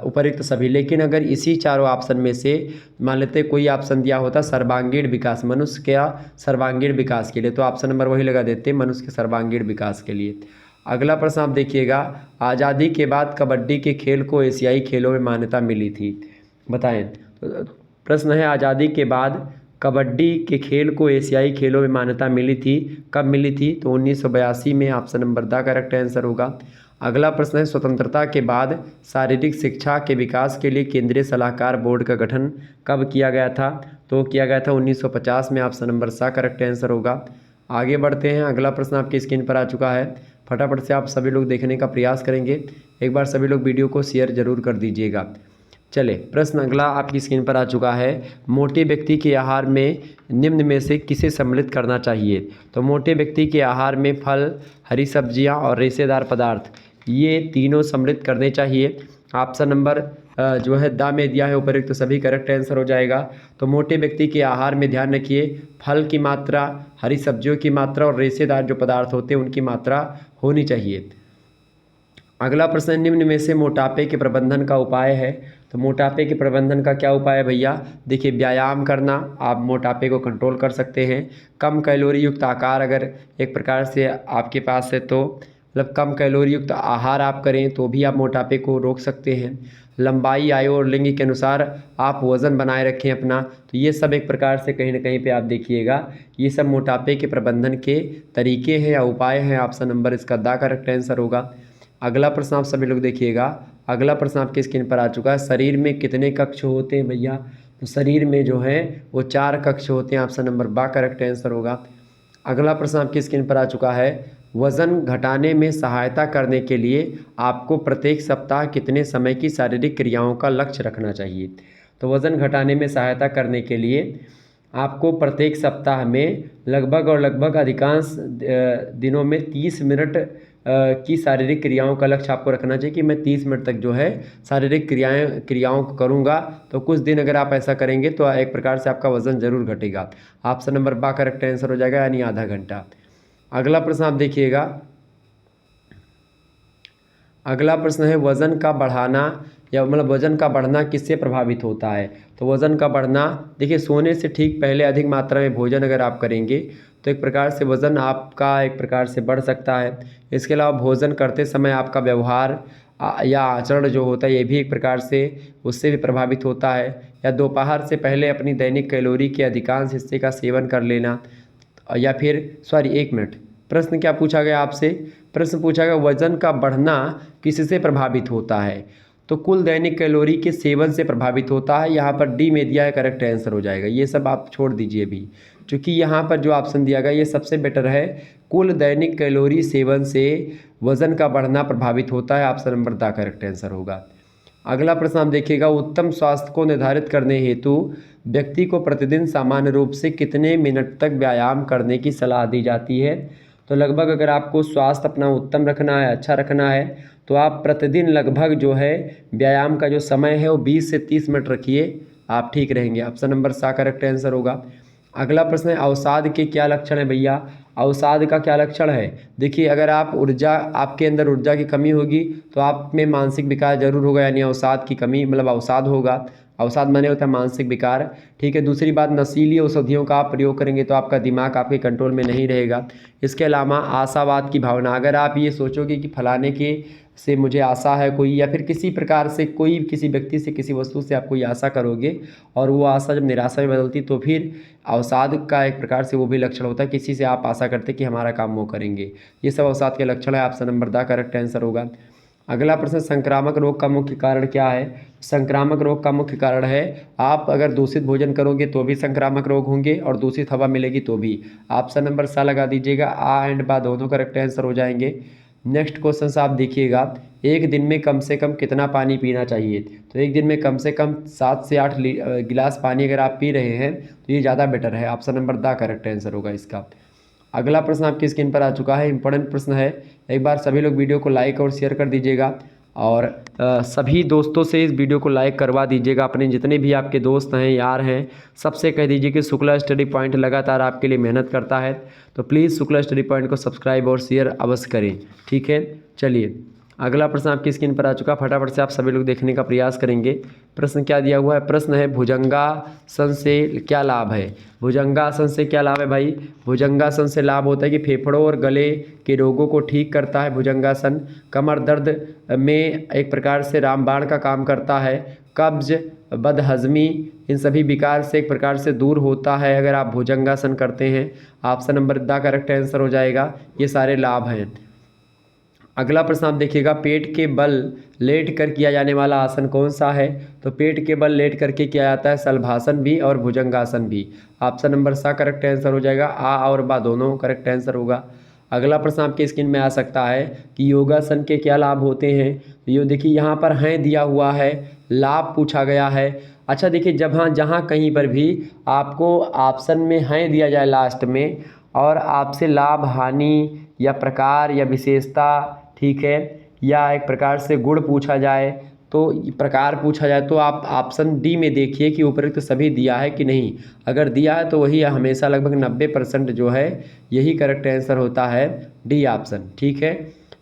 उपयुक्त सभी। लेकिन अगर इसी चारों ऑप्शन में से मान लेते कोई ऑप्शन दिया होता सर्वांगीण विकास, मनुष्य के सर्वांगीण विकास के लिए, तो ऑप्शन नंबर वही लगा देते मनुष्य के सर्वांगीण विकास के लिए। अगला प्रश्न आप देखिएगा, आज़ादी के बाद कबड्डी के खेल को एशियाई खेलों में मान्यता मिली थी, बताएं। तो प्रश्न है, आज़ादी के बाद कबड्डी के खेल को एशियाई खेलों में मान्यता मिली थी, कब मिली थी? तो 1982 में। Option number the correct answer होगा। अगला प्रश्न है, स्वतंत्रता के बाद शारीरिक शिक्षा के विकास के लिए केंद्रीय सलाहकार बोर्ड का गठन कब किया गया था? तो किया गया था 1950 में। ऑप्शन नंबर सा करेक्ट आंसर होगा। आगे बढ़ते हैं। अगला प्रश्न आपकी स्क्रीन पर आ चुका है, फटाफट से आप सभी लोग देखने का प्रयास करेंगे। एक बार सभी लोग वीडियो को शेयर जरूर कर दीजिएगा। चले, प्रश्न अगला आपकी स्क्रीन पर आ चुका है, मोटे व्यक्ति के आहार में निम्न में से किसे सम्मिलित करना चाहिए? तो मोटे व्यक्ति के आहार में फल, हरी सब्जियां और रेशेदार पदार्थ, ये तीनों सम्मिलित करने चाहिए। ऑप्शन नंबर जो है द में दिया है उपयुक्त सभी करेक्ट आंसर हो जाएगा। तो मोटे व्यक्ति के आहार में ध्यान रखिए फल की मात्रा, हरी सब्जियों की मात्रा और रेशेदार जो पदार्थ होते हैं उनकी मात्रा होनी चाहिए। अगला प्रश्न, निम्न में से मोटापे के प्रबंधन का उपाय है? तो मोटापे के प्रबंधन का क्या उपाय है भैया? देखिए, व्यायाम करना, आप मोटापे को कंट्रोल कर सकते हैं। कम कैलोरी युक्त आकार अगर एक प्रकार से आपके पास है तो मतलब कम कैलोरी युक्त आहार आप करें तो भी आप मोटापे को रोक सकते हैं। लंबाई, आयु और लिंग के अनुसार आप वज़न बनाए रखें अपना, तो ये सब एक प्रकार से कहीं ना कहीं पे आप देखिएगा ये सब मोटापे के प्रबंधन के तरीके हैं या उपाय हैं। ऑप्शन नंबर इसका द करेक्ट आंसर होगा। अगला प्रश्न आप सभी लोग देखिएगा। अगला प्रश्न आपके स्क्रीन पर आ चुका है, शरीर में कितने कक्ष होते हैं भैया? तो शरीर में जो है वो 4 कक्ष होते हैं। ऑप्शन नंबर बा करेक्ट आंसर होगा। अगला प्रश्न आपकी स्क्रीन पर आ चुका है, वज़न घटाने में सहायता करने के लिए आपको प्रत्येक सप्ताह कितने समय की शारीरिक क्रियाओं का लक्ष्य रखना चाहिए? तो वज़न घटाने में सहायता करने के लिए आपको प्रत्येक सप्ताह में लगभग अधिकांश दिनों में 30 मिनट की शारीरिक क्रियाओं का लक्ष्य आपको रखना चाहिए कि मैं 30 मिनट तक जो है शारीरिक क्रियाओं को करूँगा। तो कुछ दिन अगर आप ऐसा करेंगे तो एक प्रकार से आपका वज़न ज़रूर घटेगा। ऑप्शन नंबर बा करेक्ट आंसर हो जाएगा, यानी आधा घंटा। अगला प्रश्न आप देखिएगा, अगला प्रश्न है वज़न का बढ़ाना या मतलब वज़न का बढ़ना किससे प्रभावित होता है। तो वज़न का बढ़ना देखिए, सोने से ठीक पहले अधिक मात्रा में भोजन अगर आप करेंगे तो एक प्रकार से वज़न आपका एक प्रकार से बढ़ सकता है। इसके अलावा भोजन करते समय आपका व्यवहार या आचरण जो होता है ये भी एक प्रकार से उससे भी प्रभावित होता है। या दोपहर से पहले अपनी दैनिक कैलोरी के अधिकांश हिस्से का सेवन कर लेना, या फिर सॉरी 1 मिनट, प्रश्न क्या पूछा गया आपसे? प्रश्न पूछा गया वज़न का बढ़ना किससे प्रभावित होता है। तो कुल दैनिक कैलोरी के सेवन से प्रभावित होता है। यहाँ पर डी में दिया है, करेक्ट आंसर हो जाएगा। ये सब आप छोड़ दीजिए अभी, क्योंकि यहाँ पर जो ऑप्शन दिया गया ये सबसे बेटर है। कुल दैनिक कैलोरी सेवन से वज़न का बढ़ना प्रभावित होता है। Option number the correct answer होगा। अगला प्रश्न आप देखिएगा, उत्तम स्वास्थ्य को निर्धारित करने हेतु व्यक्ति को प्रतिदिन सामान्य रूप से कितने मिनट तक व्यायाम करने की सलाह दी जाती है। तो लगभग अगर आपको स्वास्थ्य अपना उत्तम रखना है, अच्छा रखना है, तो आप प्रतिदिन लगभग जो है व्यायाम का जो समय है वो 20 से 30 मिनट रखिए, आप ठीक रहेंगे। ऑप्शन नंबर सा करेक्ट आंसर होगा। अगला प्रश्न है अवसाद के क्या लक्षण है भैया। अवसाद का क्या लक्षण है? देखिए, अगर आप आपके अंदर ऊर्जा की कमी होगी तो आप में मानसिक विकार जरूर होगा, यानी अवसाद की कमी मतलब अवसाद होगा। अवसाद माने होता है मानसिक विकार, ठीक है। दूसरी बात, नशीली औषधियों का आप प्रयोग करेंगे तो आपका दिमाग आपके कंट्रोल में नहीं रहेगा। इसके अलावा आशावाद की भावना, अगर आप ये सोचोगे कि फलाने के से मुझे आशा है कोई, या फिर किसी प्रकार से कोई किसी व्यक्ति से किसी वस्तु से आप कोई आशा करोगे और वो आशा जब निराशा में बदलती तो फिर अवसाद का एक प्रकार से वो भी लक्षण होता है। किसी से आप आशा करते कि हमारा काम वो करेंगे, ये सब अवसाद के लक्षण है। Option number the correct answer होगा। अगला प्रश्न, संक्रामक रोग का मुख्य कारण क्या है। संक्रामक रोग का मुख्य कारण है आप अगर दूषित भोजन करोगे तो भी संक्रामक रोग होंगे और दूषित हवा मिलेगी तो भी। ऑप्शन नंबर सा लगा दीजिएगा, आ एंड बा दोनों करेक्ट आंसर हो जाएंगे। नेक्स्ट क्वेश्चन आप देखिएगा, एक दिन में कम से कम कितना पानी पीना चाहिए। तो एक दिन में कम से कम 7 से 8 गिलास पानी अगर आप पी रहे हैं तो ये ज़्यादा बेटर है। Option number the correct answer होगा इसका। अगला प्रश्न आपकी स्क्रीन पर आ चुका है, इंपॉर्टेंट प्रश्न है। एक बार सभी लोग वीडियो को लाइक और शेयर कर दीजिएगा और सभी दोस्तों से इस वीडियो को लाइक करवा दीजिएगा। अपने जितने भी आपके दोस्त हैं, यार हैं, सबसे कह दीजिए कि शुक्ला स्टडी पॉइंट लगातार आपके लिए मेहनत करता है, तो प्लीज़ शुक्ला स्टडी पॉइंट को सब्सक्राइब और शेयर अवश्य करें, ठीक है। चलिए, अगला प्रश्न आपकी स्क्रीन पर आ चुका, फटाफट से आप सभी लोग देखने का प्रयास करेंगे। प्रश्न क्या दिया हुआ है? प्रश्न है भुजंगासन से क्या लाभ है। भुजंगासन से क्या लाभ है भाई? भुजंगासन से लाभ होता है कि फेफड़ों और गले के रोगों को ठीक करता है भुजंगासन। कमर दर्द में एक प्रकार से रामबाण का काम करता है। कब्ज, बदहजमी, इन सभी विकार से एक प्रकार से दूर होता है अगर आप भुजंगासन करते हैं। Option number the correct answer हो जाएगा। ये सारे लाभ हैं। अगला प्रश्न आप देखिएगा, पेट के बल लेट कर किया जाने वाला आसन कौन सा है। तो पेट के बल लेट करके किया जाता है शलभासन भी और भुजंगासन भी। ऑप्शन नंबर सा करेक्ट आंसर हो जाएगा। आ और बा दोनों करेक्ट आंसर होगा। अगला प्रश्न आपके स्क्रीन में आ सकता है कि योगासन के क्या लाभ होते हैं। ये देखिए यहाँ पर हैं दिया हुआ है, लाभ पूछा गया है। अच्छा देखिए, जहाँ कहीं पर भी आपको ऑप्शन में हैं दिया जाए लास्ट में और आपसे लाभ, हानि या प्रकार या विशेषता, ठीक है, या एक प्रकार से गुण पूछा जाए, तो प्रकार पूछा जाए तो आप ऑप्शन डी में देखिए कि उपरोक्त सभी दिया है कि नहीं। अगर दिया है तो वही हमेशा लगभग 90% जो है यही करेक्ट आंसर होता है, डी ऑप्शन, ठीक है।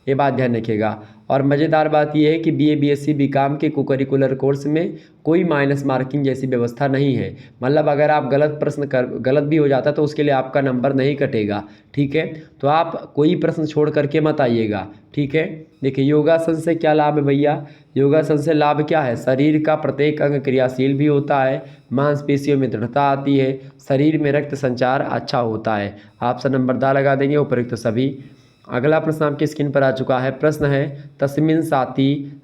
ये बात ध्यान रखिएगा। और मज़ेदार बात यह है कि बीए, बीएससी, बीकॉम के कोकरिकुलर कोर्स में कोई माइनस मार्किंग जैसी व्यवस्था नहीं है। मतलब अगर आप गलत भी हो जाता तो उसके लिए आपका नंबर नहीं कटेगा, ठीक है। तो आप कोई प्रश्न छोड़ करके मत आइएगा, ठीक है। देखिए, योगासन से क्या लाभ है भैया। योगासन से लाभ क्या है? शरीर का प्रत्येक अंग क्रियाशील भी होता है, मांसपेशियों में दृढ़ता आती है, शरीर में रक्त संचार अच्छा होता है। ऑप्शन नंबर दा लगा देंगे, उपयुक्त सभी। अगला प्रश्न आपकी स्क्रीन पर आ चुका है। प्रश्न है तस्मिन साति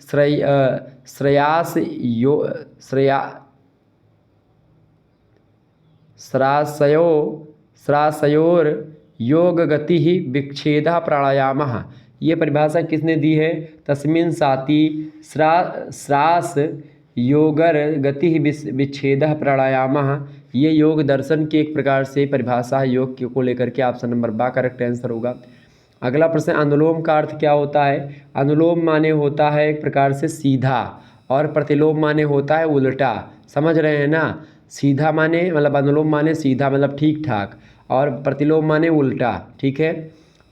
श्रासयोर योग गति ही विच्छेद प्राणायामः। ये परिभाषा किसने दी है? तस्मिन साति श्रास योगर गति विच्छेद प्राणायामः। ये योग दर्शन की एक प्रकार से परिभाषा है योग को लेकर के। ऑप्शन नंबर बा करेक्ट आंसर होगा। अगला प्रश्न, अनुलोम का अर्थ क्या होता है? अनुलोम माने होता है एक प्रकार से सीधा, और प्रतिलोम माने होता है उल्टा। समझ रहे हैं ना? सीधा माने मतलब अनुलोम माने सीधा मतलब ठीक ठाक, और प्रतिलोम माने उल्टा। ठीक है।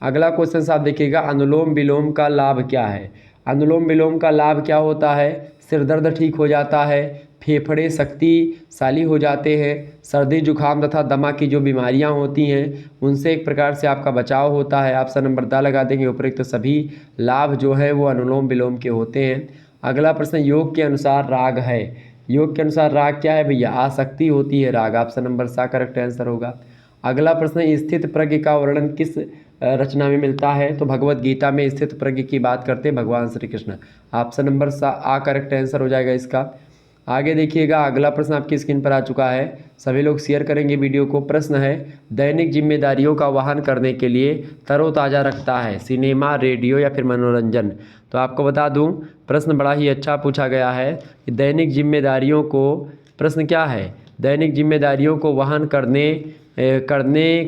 अगला क्वेश्चन आप देखिएगा, अनुलोम विलोम का लाभ क्या है? अनुलोम विलोम का लाभ क्या होता है? सिर दर्द ठीक हो जाता है, फेफड़े शक्तिशाली हो जाते हैं, सर्दी जुखाम तथा दमा की जो बीमारियां होती हैं उनसे एक प्रकार से आपका बचाव होता है। ऑप्शन नंबर द लगा देंगे। उपरोक्त सभी लाभ जो है वो अनुलोम विलोम के होते हैं। अगला प्रश्न, योग के अनुसार राग है। योग के अनुसार राग क्या है भैया? आसक्ति होती है राग। ऑप्शन नंबर सा करेक्ट आंसर होगा। अगला प्रश्न, स्थित प्रज्ञ का वर्णन किस रचना में मिलता है? तो भगवत गीता में स्थित प्रज्ञ की बात करते हैं भगवान श्री कृष्ण। ऑप्शन नंबर आ करेक्ट आंसर हो जाएगा इसका। आगे देखिएगा, अगला प्रश्न आपकी स्क्रीन पर आ चुका है, सभी लोग शेयर करेंगे वीडियो को। प्रश्न है, दैनिक जिम्मेदारियों का वहन करने के लिए तरोताज़ा रखता है सिनेमा, रेडियो या फिर मनोरंजन? तो आपको बता दूं, प्रश्न बड़ा ही अच्छा पूछा गया है कि दैनिक जिम्मेदारियों को, प्रश्न क्या है? दैनिक जिम्मेदारियों को वहन करने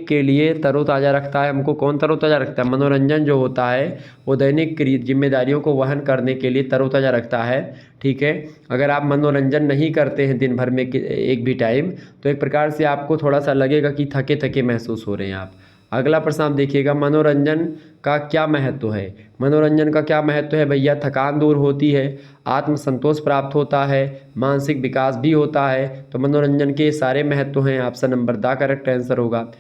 के लिए तरोताज़ा रखता है। हमको कौन तरोताज़ा रखता है? मनोरंजन जो होता है वो दैनिक जिम्मेदारियों को वहन करने के लिए तरोताज़ा रखता है। ठीक है। अगर आप मनोरंजन नहीं करते हैं दिन भर में एक भी टाइम, तो एक प्रकार से आपको थोड़ा सा लगेगा कि थके थके महसूस हो रहे हैं आप। अगला प्रश्न आप देखिएगा, मनोरंजन का क्या महत्व है? मनोरंजन का क्या महत्व है भैया? थकान दूर होती है, आत्मसंतोष प्राप्त होता है, मानसिक विकास भी होता है। तो मनोरंजन के सारे महत्व हैं। Option number the correct answer होगा।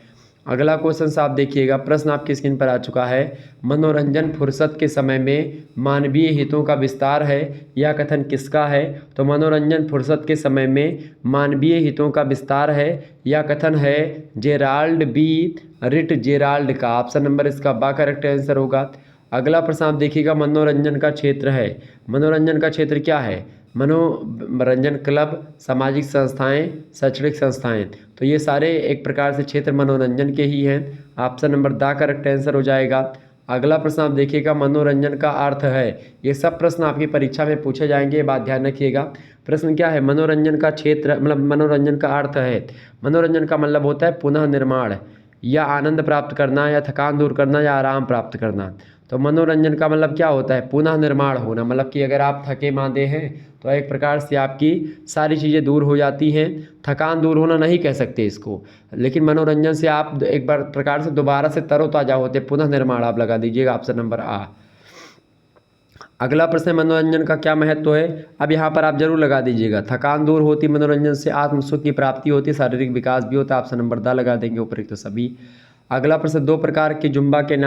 अगला क्वेश्चन आप देखिएगा, प्रश्न आपकी स्क्रीन पर आ चुका है, मनोरंजन फुर्सत के समय में मानवीय हितों का विस्तार है, यह कथन किसका है? तो मनोरंजन फुर्सत के समय में मानवीय हितों का विस्तार है, यह कथन है जेराल्ड बी रिट जेराल्ड का। ऑप्शन नंबर इसका बा करेक्ट आंसर होगा। अगला प्रश्न आप देखिएगा, मनोरंजन का क्षेत्र है। मनोरंजन का क्षेत्र क्या है? मनोरंजन क्लब, सामाजिक संस्थाएं, शैक्षणिक संस्थाएं। तो ये सारे एक प्रकार से क्षेत्र मनोरंजन के ही हैं। Option number the correct answer हो जाएगा। अगला प्रश्न आप देखिएगा, मनोरंजन का अर्थ है। ये सब प्रश्न आपकी परीक्षा में पूछे जाएंगे, ये बात ध्यान रखिएगा। प्रश्न क्या है? मनोरंजन का क्षेत्र मतलब मनोरंजन का अर्थ है। मनोरंजन का मतलब होता है पुनः निर्माण, या आनंद प्राप्त करना, या थकान दूर करना, या आराम प्राप्त करना। तो मनोरंजन का मतलब क्या होता है? पुनः निर्माण होना। मतलब कि अगर आप थके मांदे हैं तो एक प्रकार से आपकी सारी चीज़ें दूर हो जाती हैं। थकान दूर होना नहीं कह सकते इसको, लेकिन मनोरंजन से आप एक बार प्रकार से दोबारा से तरोताज़ा होते, पुनः निर्माण आप लगा दीजिएगा। ऑप्शन नंबर आ। अगला प्रश्न, मनोरंजन का क्या महत्व है? अब यहाँ पर आप जरूर लगा दीजिएगा, थकान दूर होती मनोरंजन से, आत्मसुख की प्राप्ति होती, शारीरिक विकास भी होता है। ऑप्शन नंबर द लगा देंगे उपरोक्त सभी। अगला प्रश्न, दो प्रकार के जुम्बा के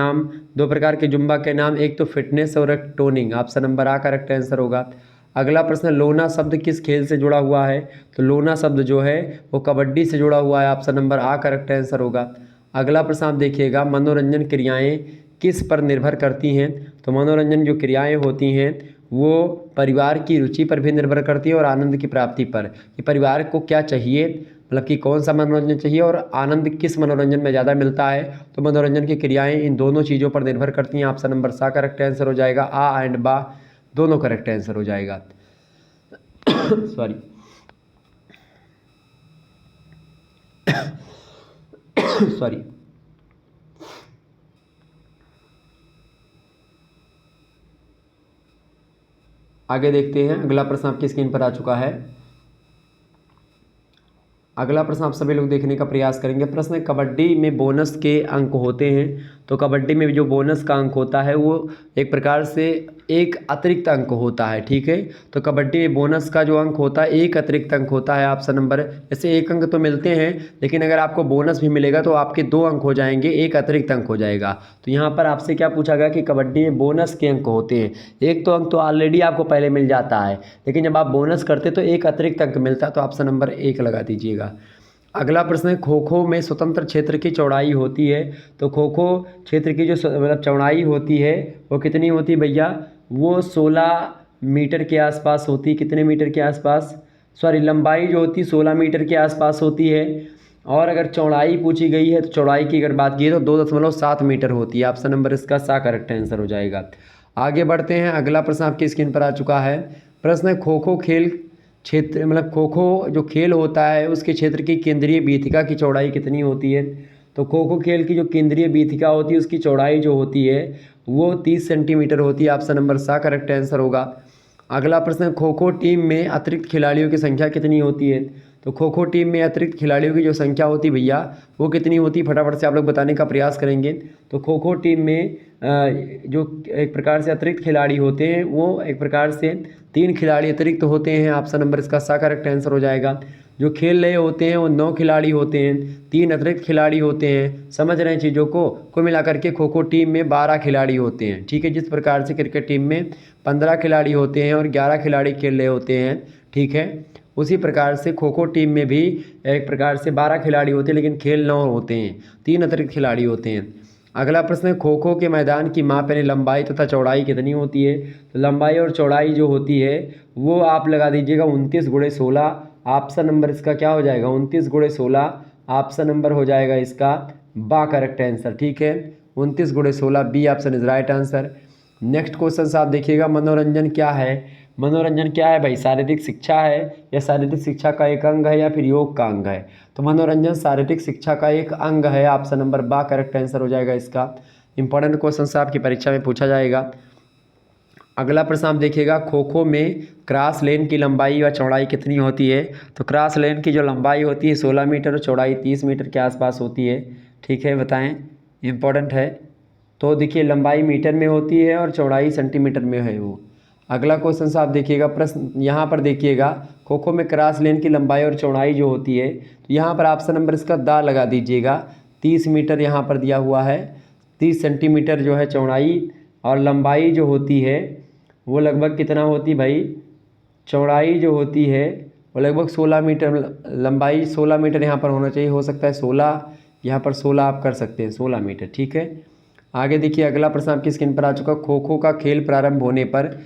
नाम, एक तो फिटनेस और एक टोनिंग। ऑप्शन नंबर आ करेक्ट आंसर होगा। अगला प्रश्न, लोना शब्द किस खेल से जुड़ा हुआ है? तो लोना शब्द जो है वो कबड्डी से जुड़ा हुआ है। ऑप्शन नंबर आ करेक्ट आंसर होगा। अगला प्रश्न आप देखिएगा, मनोरंजन क्रियाएं किस पर निर्भर करती हैं? तो मनोरंजन जो क्रियाएं होती हैं वो परिवार की रुचि पर भी निर्भर करती है और आनंद की प्राप्ति पर, कि परिवार को क्या चाहिए, मतलब कि कौन सा मनोरंजन चाहिए और आनंद किस मनोरंजन में ज़्यादा मिलता है। तो मनोरंजन की क्रियाएं इन दोनों चीज़ों पर निर्भर करती हैं। ऑप्शन नंबर सा करेक्ट आंसर हो जाएगा। आ एंड बा दोनों करेक्ट आंसर हो जाएगा। Sorry sorry. आगे देखते हैं, अगला प्रश्न आपकी स्क्रीन पर आ चुका है। अगला प्रश्न आप सभी लोग देखने का प्रयास करेंगे। प्रश्न है, कबड्डी में बोनस के अंक होते हैं। तो कबड्डी में जो बोनस का अंक होता है वो एक प्रकार से एक अतिरिक्त अंक होता है। ठीक है। तो कबड्डी में बोनस का जो अंक होता है एक अतिरिक्त अंक होता है। ऑप्शन नंबर, जैसे एक अंक तो मिलते हैं, लेकिन अगर आपको बोनस भी मिलेगा तो आपके 2 अंक हो जाएंगे, एक अतिरिक्त अंक हो जाएगा। तो यहाँ पर आपसे क्या पूछा गया कि कबड्डी में बोनस के अंक होते हैं। एक तो अंक तो ऑलरेडी आपको पहले मिल जाता है, लेकिन जब आप बोनस करते तो एक अतिरिक्त अंक मिलता है। तो ऑप्शन नंबर 1 लगा दीजिएगा। अगला प्रश्न है, खो खो में स्वतंत्र क्षेत्र की चौड़ाई होती है। तो खो खो क्षेत्र की जो मतलब चौड़ाई होती है वो कितनी होती है भैया? वो 16 मीटर के आसपास होती है। कितने मीटर के आसपास? सॉरी, लंबाई जो होती है 16 मीटर के आसपास होती है। और अगर चौड़ाई पूछी गई है तो चौड़ाई की अगर बात की है तो 2.7 मीटर होती है। ऑप्शन नंबर इसका सा करेक्ट आंसर हो जाएगा। आगे बढ़ते हैं, अगला प्रश्न आपकी स्क्रीन पर आ चुका है। प्रश्न है, खो खो खेल क्षेत्र मतलब खो खो जो खेल होता है उसके क्षेत्र की केंद्रीय वीथिका की चौड़ाई कितनी होती है? तो खो खो खेल की जो केंद्रीय बीथिका होती है उसकी चौड़ाई जो होती है वो 30 सेंटीमीटर होती है। ऑप्शन नंबर सा करेक्ट आंसर होगा। अगला प्रश्न, खो खो टीम में अतिरिक्त खिलाड़ियों की संख्या कितनी होती है? तो खो खो टीम में अतिरिक्त खिलाड़ियों की जो संख्या होती है भैया वो कितनी होती है, फटाफट से आप लोग बताने का प्रयास करेंगे। तो खो खो टीम में जो एक प्रकार से अतिरिक्त खिलाड़ी होते हैं वो एक प्रकार से 3 खिलाड़ी अतिरिक्त होते हैं। ऑप्शन नंबर इसका सा करेक्ट आंसर हो जाएगा। जो खेल रहे होते हैं वो 9 खिलाड़ी होते हैं, 3 अतिरिक्त खिलाड़ी होते हैं। समझ रहे हैं चीज़ों को? कुल मिलाकर के खो खो टीम में 12 खिलाड़ी होते हैं। ठीक है, जिस प्रकार से क्रिकेट टीम में 15 खिलाड़ी होते हैं और 11 खिलाड़ी खेल रहे होते हैं, ठीक है, उसी प्रकार से खो खो टीम में भी एक प्रकार से 12 खिलाड़ी होते हैं लेकिन खेल 9 होते हैं, 3 अतिरिक्त खिलाड़ी होते हैं। अगला प्रश्न है, खो खो के मैदान की माप यानी लंबाई तथा चौड़ाई कितनी होती है? तो लंबाई और चौड़ाई जो होती है वो आप लगा दीजिएगा 29 × 16। ऑप्शन नंबर इसका क्या हो जाएगा? 29 × 16। ऑप्शन नंबर हो जाएगा इसका बा करेक्ट आंसर। ठीक है, 29 × 16 B option is right answer. Next question आप देखिएगा, मनोरंजन क्या है? मनोरंजन क्या है भाई? शारीरिक शिक्षा है या शारीरिक शिक्षा का एक अंग है या फिर योग का अंग है? तो मनोरंजन शारीरिक शिक्षा का एक अंग है। ऑप्शन नंबर बा करेक्ट आंसर हो जाएगा इसका। इंपॉर्टेंट क्वेश्चन आपकी परीक्षा में पूछा जाएगा। अगला प्रश्न आप देखिएगा, खो खो में क्रॉस लेन की लंबाई व चौड़ाई कितनी होती है? तो क्रॉस लेन की जो लंबाई होती है 16 मीटर और चौड़ाई 30 मीटर के आसपास होती है। ठीक है, बताएं, इंपॉर्टेंट है। तो देखिए लंबाई मीटर में होती है और चौड़ाई सेंटीमीटर में है वो। अगला क्वेश्चन आप देखिएगा, प्रश्न यहाँ पर देखिएगा, खो खो में क्रॉस लेन की लंबाई और चौड़ाई जो होती है तो यहाँ पर ऑप्शन नंबर इसका दा लगा दीजिएगा। 30 मीटर यहाँ पर दिया हुआ है, 30 सेंटीमीटर जो है चौड़ाई, और लंबाई जो होती है वो लगभग कितना होती है भाई? चौड़ाई जो होती है वो लगभग 16 मीटर, लंबाई 16 मीटर यहाँ पर होना चाहिए, हो सकता है 16, यहाँ पर 16 आप कर सकते हैं, 16 मीटर। ठीक है, आगे देखिए अगला प्रश्न आपकी स्क्रीन पर आ चुका। खो खो का खेल प्रारंभ होने पर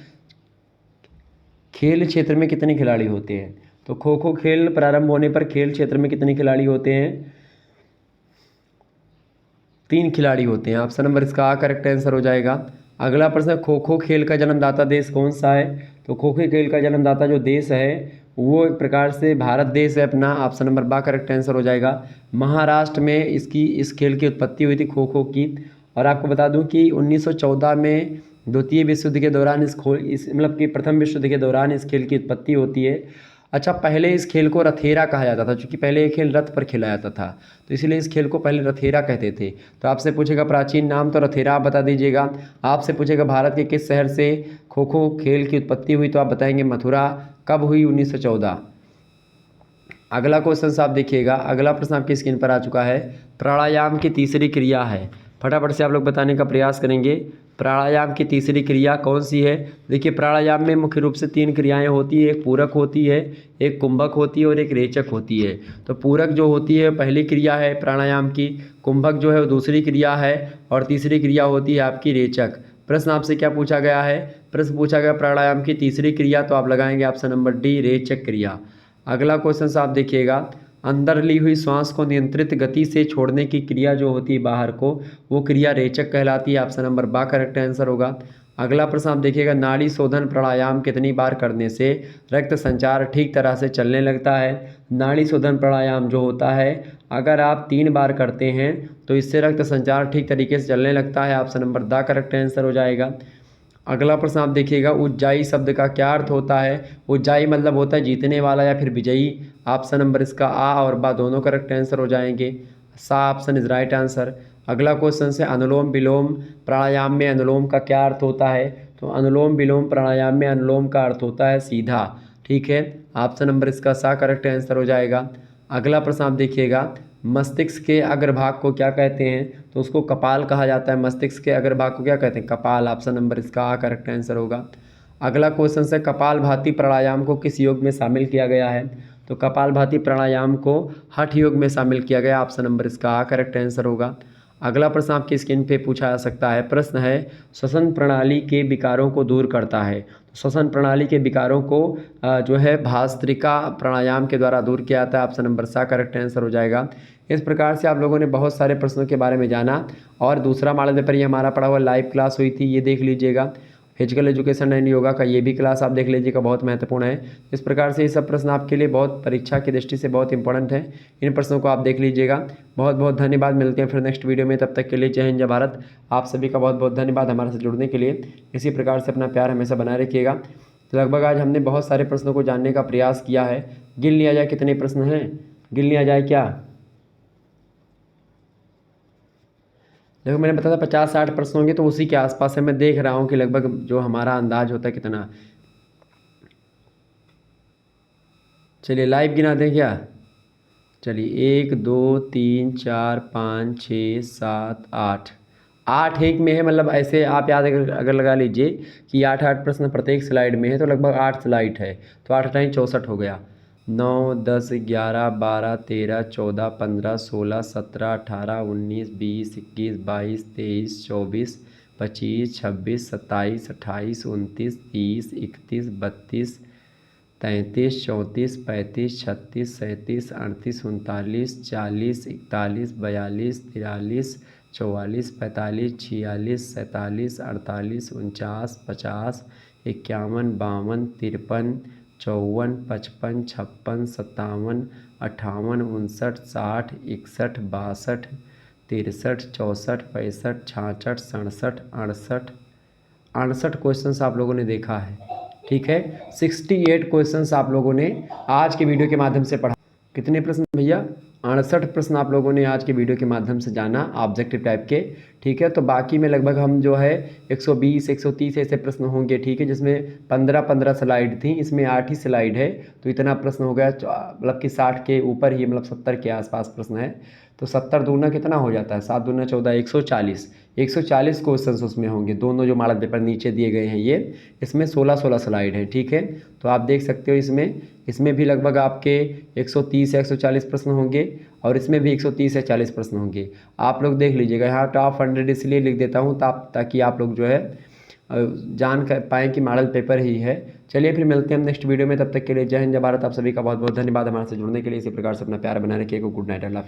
खेल क्षेत्र में कितने खिलाड़ी होते हैं? तो खो खो खेल प्रारंभ होने पर खेल क्षेत्र में कितने खिलाड़ी होते हैं? 3 खिलाड़ी होते हैं। ऑप्शन नंबर इसका आ करेक्ट आंसर हो जाएगा। अगला प्रश्न, खो खो खेल का जन्मदाता देश कौन सा है? तो खो खो खेल का जन्मदाता जो देश है वो एक प्रकार से भारत देश है अपना। ऑप्शन नंबर बा करेक्ट आंसर हो जाएगा। महाराष्ट्र में इस खेल की उत्पत्ति हुई थी खो खो की। और आपको बता दूं कि 1914 में द्वितीय विश्व युद्ध के दौरान इस मतलब कि प्रथम विश्व युद्ध के दौरान इस खेल की उत्पत्ति होती है। अच्छा, पहले इस खेल को रथेरा कहा जाता था, क्योंकि पहले ये खेल रथ पर खेला जाता था, तो इसलिए इस खेल को पहले रथेरा कहते थे। तो आपसे पूछेगा प्राचीन नाम, तो रथेरा आप बता दीजिएगा। आपसे पूछेगा भारत के किस शहर से खो खो खेल की उत्पत्ति हुई, तो आप बताएंगे मथुरा। कब हुई? 1914। अगला क्वेश्चन आप देखिएगा, अगला प्रश्न आपकी स्क्रीन पर आ चुका है। प्राणायाम की तीसरी क्रिया है, फटाफट से आप लोग बताने का प्रयास करेंगे। प्राणायाम की तीसरी क्रिया कौन सी है? देखिए प्राणायाम में मुख्य रूप से 3 क्रियाएं होती है, एक पूरक होती है, एक कुंभक होती है और एक रेचक होती है। तो पूरक जो होती है पहली क्रिया है प्राणायाम की, कुंभक जो है वो दूसरी क्रिया है, और तीसरी क्रिया होती है आपकी रेचक। प्रश्न आपसे क्या पूछा गया है? प्रश्न पूछा गया प्राणायाम की तीसरी क्रिया, तो आप लगाएंगे ऑप्शन नंबर डी, रेचक क्रिया। अगला क्वेश्चन आप देखिएगा, अंदर ली हुई श्वास को नियंत्रित गति से छोड़ने की क्रिया जो होती है बाहर को, वो क्रिया रेचक कहलाती है। ऑप्शन नंबर बा करेक्ट आंसर होगा। अगला प्रश्न आप देखिएगा, नाड़ी शोधन प्राणायाम कितनी बार करने से रक्त संचार ठीक तरह से चलने लगता है? नाड़ी शोधन प्राणायाम जो होता है अगर आप 3 बार करते हैं तो इससे रक्त संचार ठीक तरीके से चलने लगता है। ऑप्शन नंबर दा करेक्ट आंसर हो जाएगा। अगला प्रश्न आप देखिएगा, उज्जाई शब्द का क्या अर्थ होता है? उज्जाई मतलब होता है जीतने वाला या फिर विजयी। ऑप्शन नंबर इसका आ और बा दोनों करेक्ट आंसर हो जाएंगे। सा ऑप्शन इज राइट आंसर। अगला क्वेश्चन से, अनुलोम विलोम प्राणायाम में अनुलोम का क्या अर्थ होता है? तो अनुलोम विलोम प्राणायाम में अनुलोम का अर्थ होता है सीधा। ठीक है, ऑप्शन नंबर इसका सा करेक्ट आंसर हो जाएगा। अगला प्रश्न आप देखिएगा, मस्तिष्क के अग्रभाग को क्या कहते हैं? तो उसको कपाल कहा जाता है। मस्तिष्क के अग्रभाग को क्या कहते हैं? कपाल। ऑप्शन नंबर इसका आ करेक्ट आंसर होगा। अगला क्वेश्चन से, कपालभाति प्राणायाम को किस योग में शामिल किया गया है? तो कपालभाति प्राणायाम को हठ योग में शामिल किया गया। ऑप्शन नंबर इसका आ करेक्ट आंसर होगा। अगला प्रश्न आपकी स्क्रीन पे पूछा जा सकता है। प्रश्न है, श्वसन प्रणाली के विकारों को दूर करता है। तो श्वसन प्रणाली के विकारों को जो है भास्त्रिका प्राणायाम के द्वारा दूर किया जाता है। ऑप्शन नंबर सा करेक्ट आंसर हो जाएगा। इस प्रकार से आप लोगों ने बहुत सारे प्रश्नों के बारे में जाना। और दूसरा मॉडल पेपर ये हमारा पढ़ा हुआ लाइव क्लास हुई थी, ये देख लीजिएगा। फिजिकल एजुकेशन एंड योगा का ये भी क्लास आप देख लीजिएगा, बहुत महत्वपूर्ण है। इस प्रकार से ये सब प्रश्न आपके लिए बहुत परीक्षा की दृष्टि से बहुत इंपॉर्टेंट है। इन प्रश्नों को आप देख लीजिएगा। बहुत बहुत धन्यवाद, मिलते हैं फिर नेक्स्ट वीडियो में। तब तक के लिए जय हिंद, जय भारत। आप सभी का बहुत बहुत धन्यवाद हमारे से जुड़ने के लिए। इसी प्रकार से अपना प्यार हमेशा बनाए रखिएगा। तो लगभग आज हमने बहुत सारे प्रश्नों को जानने का प्रयास किया है। गिन लिया जाए कितने प्रश्न हैं, गिन लिया जाए क्या? देखो मैंने बताया था 50-60 प्रश्न होंगे, तो उसी के आसपास है। मैं देख रहा हूँ कि लगभग जो हमारा अंदाज होता है कितना। चलिए लाइव गिना दें क्या? चलिए 1 2 3 4 5 6 7 8 8 एक में है, मतलब ऐसे आप याद अगर लगा लीजिए कि 8 प्रश्न प्रत्येक स्लाइड में है, तो लगभग 8 स्लाइड है, तो 8 टाइम 64 हो गया। 9 10 11 12 13 14 15 16 17 18 19 20 21 22 23 24 25 26 27 28 29 30 31 32 33 34 35 36 37 38 39 40 41 42 43 44 45 46 47 48 49 50 51 52 53 54 55 56 57 58 59 60 61 62 63 64 65 66 67 68 68 क्वेश्चंस आप लोगों ने देखा है, ठीक है। 68 क्वेश्चंस आप लोगों ने आज के वीडियो के माध्यम से पढ़ा। कितने प्रश्न भैया? 68 प्रश्न आप लोगों ने आज के वीडियो के माध्यम से जाना, ऑब्जेक्टिव टाइप के, ठीक है। तो बाकी में लगभग हम जो है 120 130 ऐसे प्रश्न होंगे, ठीक है, जिसमें 15 स्लाइड थी, इसमें 8 ही स्लाइड है, तो इतना प्रश्न हो गया, मतलब कि 60 के ऊपर ही, मतलब 70 के आसपास प्रश्न है। तो 70 दूना कितना हो जाता है? 7 दूना 14, 140 क्वेश्चन उसमें होंगे। दोनों जो मॉडल पेपर नीचे दिए गए हैं ये, इसमें 16 स्लाइड है, ठीक है। तो आप देख सकते हो इसमें भी लगभग आपके 130 या 140 प्रश्न होंगे, और इसमें भी 130 या 40 प्रश्न होंगे। आप लोग देख लीजिएगा। यहाँ टॉप 100 इसलिए लिख देता हूँ ताकि आप लोग जो है जान कर पाएँ कि मॉडल पेपर ही है। चलिए फिर मिलते हैं हम नेक्स्ट वीडियो में। तब तक के लिए जय हिंद, जय भारत। आप सभी का बहुत बहुत धन्यवाद हमारे से जुड़ने के लिए। इसी प्रकार से अपना प्यार बनाए रखिएगा। गुड नाइट, अल्लाह।